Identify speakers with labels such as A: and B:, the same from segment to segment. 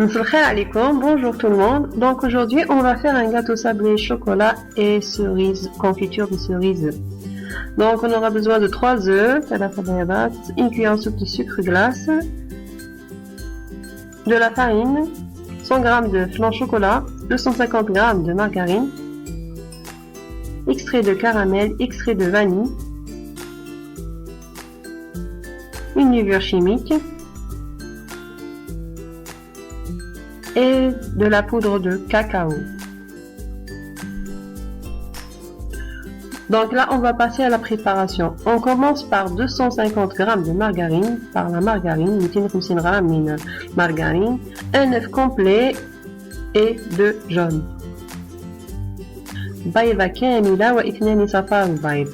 A: Salam alaikum, bonjour tout le monde. Donc aujourd'hui, on va faire un gâteau sablé chocolat et cerise, confiture de cerise. Donc on aura besoin de 3 œufs, une cuillère en soupe de sucre glace, de la farine, 100 g de flan chocolat, 250 g de margarine, extrait de caramel, extrait de vanille, une levure chimique et de la poudre de cacao. Donc là, on va passer à la préparation. On commence par 250 g de margarine, par la margarine, 250 g de margarine, un œuf complet et 2 jaunes. بيضة كاملة و2 صفار البيض.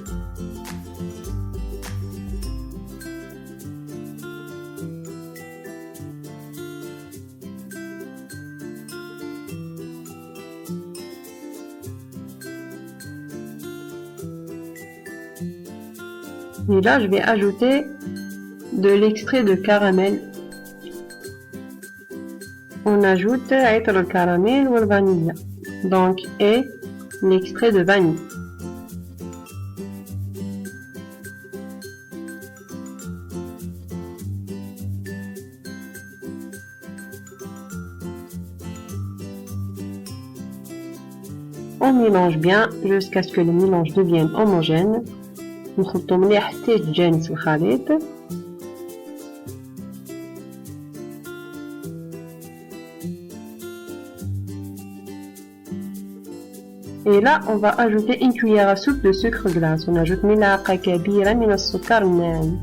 A: Et là, je vais ajouter de l'extrait de caramel. On ajoute le caramel ou le vanille. Donc, et l'extrait de vanille. On mélange bien jusqu'à ce que le mélange devienne homogène. نخلطو مليح حتى يتجانس الخليط. Et là, on va ajouter une cuillère à soupe de sucre glace. On ajoute ملعقة كبيرة من السكر الناعم.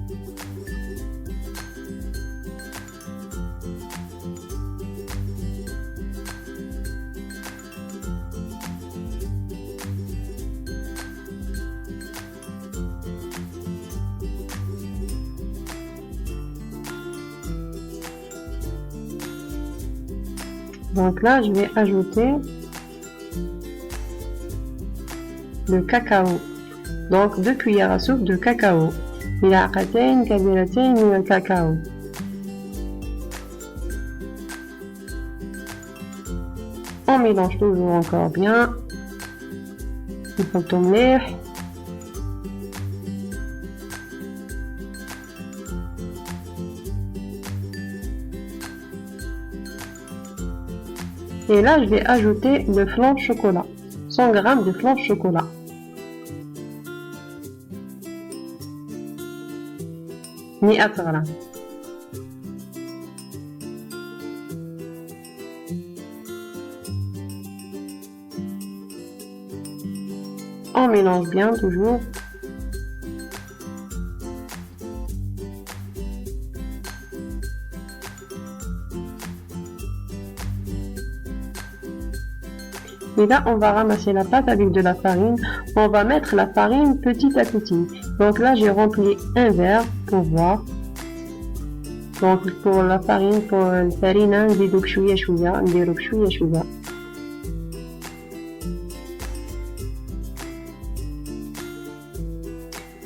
A: Donc là, je vais ajouter le cacao. Donc 2 cuillères à soupe de cacao. ملعقتين كبيرتين من الكاكاو. On mélange toujours encore bien. نخلطو مليح. Et là, je vais ajouter le flan chocolat. 100 g de flan chocolat. مئة غرام. On mélange bien toujours. Et là, on va ramasser la pâte avec de la farine. On va mettre la farine petit à petit. Donc là, j'ai rempli un verre pour voir. Donc pour la farine, pour la farine, نديرو بشوية شوية، نديرو بشوية شوية.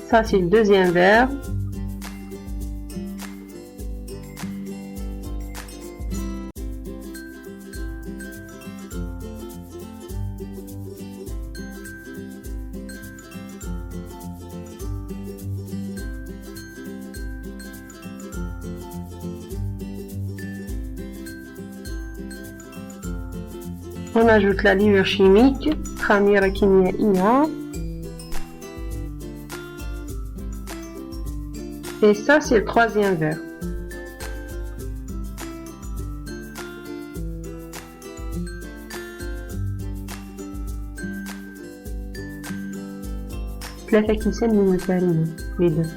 A: Ça, c'est le deuxième verre. On ajoute la levure chimique, خميرة كيميائية. Et ça, c'est le troisième verre. ثلاثة كيسان من الفارينة les deux.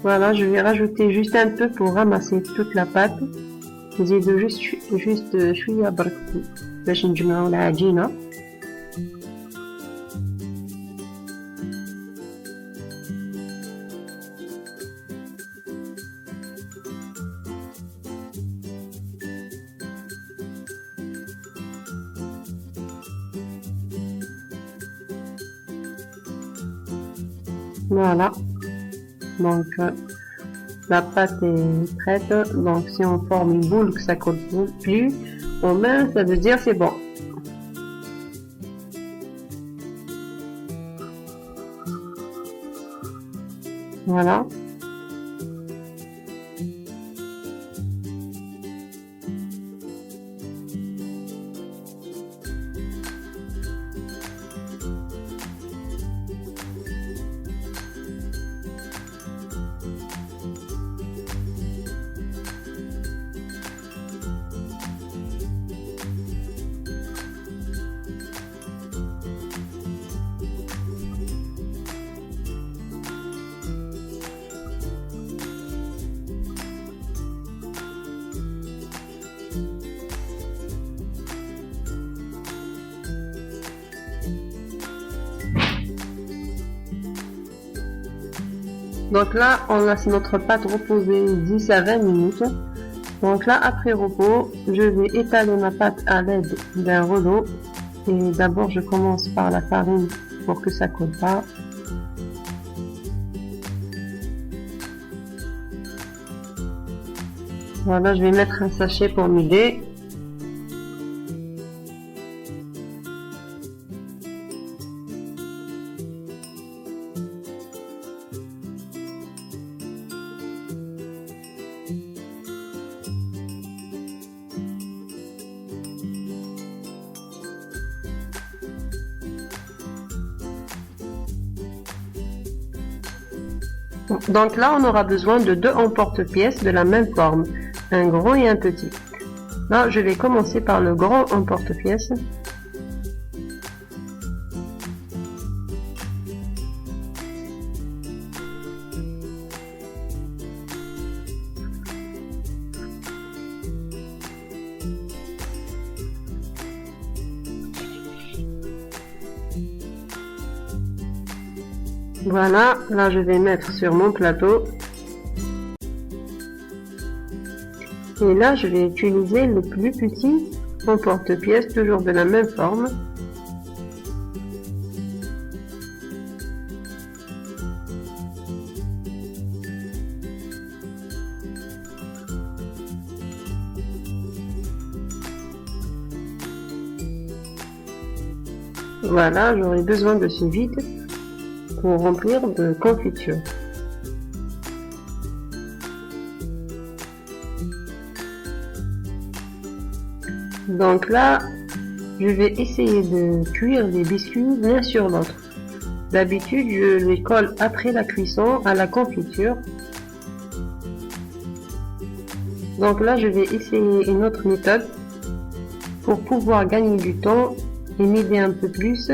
A: Voilà, je vais rajouter juste un peu pour ramasser toute la pâte. نزيدو juste شوية برك باش نجمعو العجينة. Voilà. Donc, la pâte est prête. Donc, si on forme une boule que ça colle plus aux mains, ça veut dire c'est bon. Voilà. Donc là, on laisse notre pâte reposer 10 à 20 minutes. Donc là, après repos, je vais étaler ma pâte à l'aide d'un rouleau. Et d'abord, je commence par la farine pour que ça colle pas. Voilà, je vais mettre un sachet pour m'aider. Donc là, on aura besoin de 2 emporte-pièces de la même forme, un grand et un petit. Là, je vais commencer par le grand emporte-pièces. Voilà, là je vais mettre sur mon plateau. Et là je vais utiliser le plus petit emporte-pièce, toujours de la même forme. Voilà, j'aurai besoin de ce vide pour remplir de confiture. Donc là, je vais essayer de cuire les biscuits l'un sur l'autre. D'habitude, je les colle après la cuisson à la confiture. Donc là, je vais essayer une autre méthode pour pouvoir gagner du temps et m'aider un peu plus.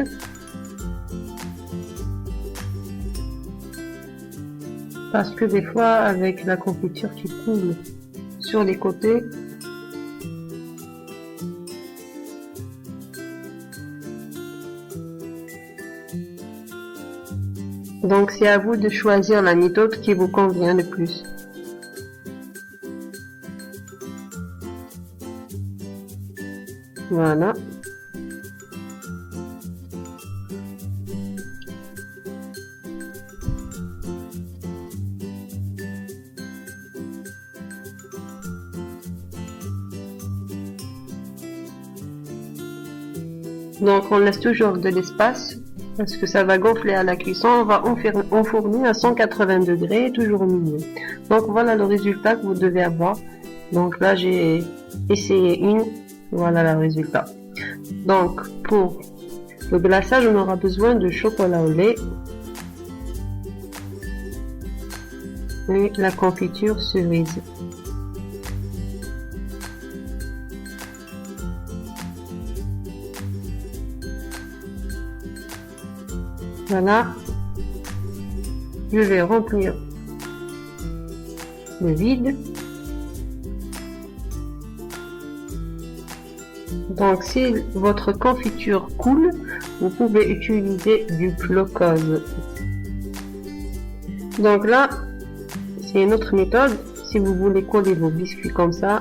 A: Parce que des fois, avec la confiture qui coule sur les côtés, donc c'est à vous de choisir la méthode qui vous convient le plus. Voilà. Donc on laisse toujours de l'espace parce que ça va gonfler à la cuisson. On va enfourner à 180 degrés, toujours au milieu. Donc voilà le résultat que vous devez avoir. Donc là j'ai essayé une, voilà le résultat. Donc pour le glaçage, on aura besoin de chocolat au lait et la confiture cerise. Voilà, je vais remplir le vide. Donc si votre confiture coule, vous pouvez utiliser du glucose. Donc là, c'est une autre méthode. Si vous voulez coller vos biscuits comme ça,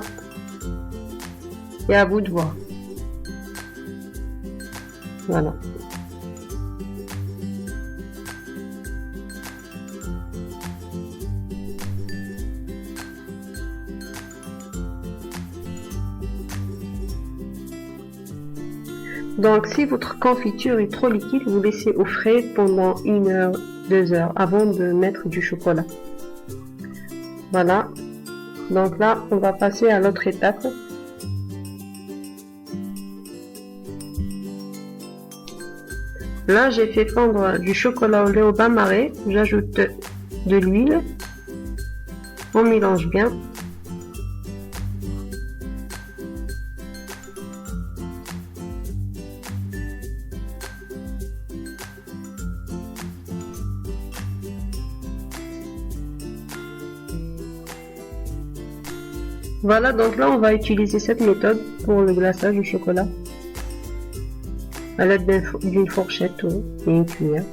A: c'est à vous de voir. Voilà. Donc si votre confiture est trop liquide, vous laissez au frais pendant 1 heure, 2 heures avant de mettre du chocolat. Voilà. Donc là, on va passer à l'autre étape. Là, j'ai fait fondre du chocolat au lait au bain-marie. J'ajoute de l'huile. On mélange bien. Voilà, donc là, on va utiliser cette méthode pour le glaçage du chocolat. À l'aide d'une fourchette et une cuillère.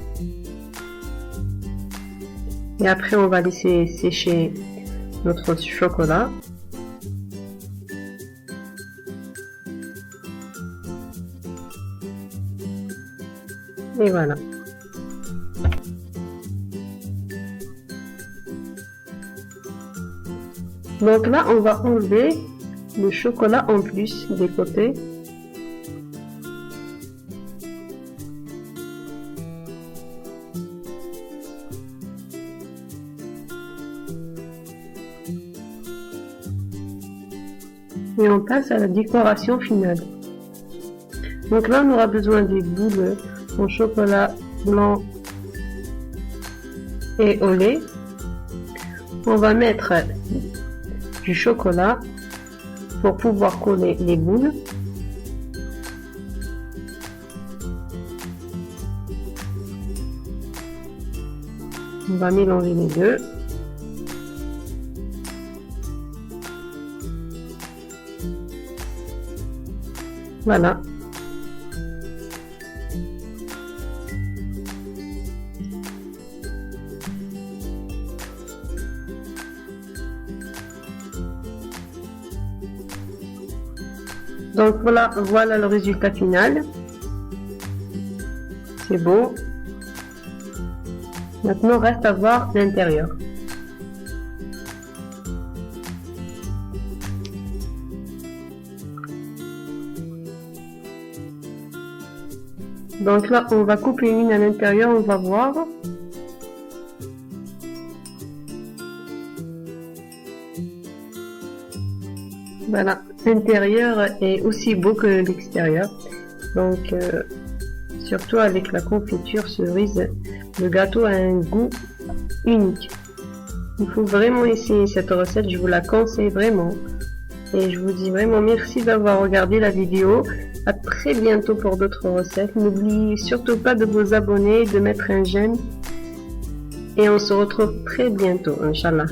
A: Et après, on va laisser sécher notre chocolat. Et voilà. Donc là, on va enlever le chocolat en plus des côtés. Et on passe à la décoration finale. Donc là, on aura besoin des boules en chocolat blanc et au lait. On va mettre du chocolat pour pouvoir coller les boules. On va mélanger les deux. Voilà. Donc voilà le résultat final. C'est beau. Maintenant, reste à voir l'intérieur. Donc là, on va couper une à l'intérieur, on va voir. Voilà, l'intérieur est aussi beau que l'extérieur. Donc, surtout avec la confiture cerise, le gâteau a un goût unique. Il faut vraiment essayer cette recette, je vous la conseille vraiment. Et je vous dis vraiment merci d'avoir regardé la vidéo. À très bientôt pour d'autres recettes. N'oubliez surtout pas de vous abonner, de mettre un j'aime. Et on se retrouve très bientôt, Inch'Allah.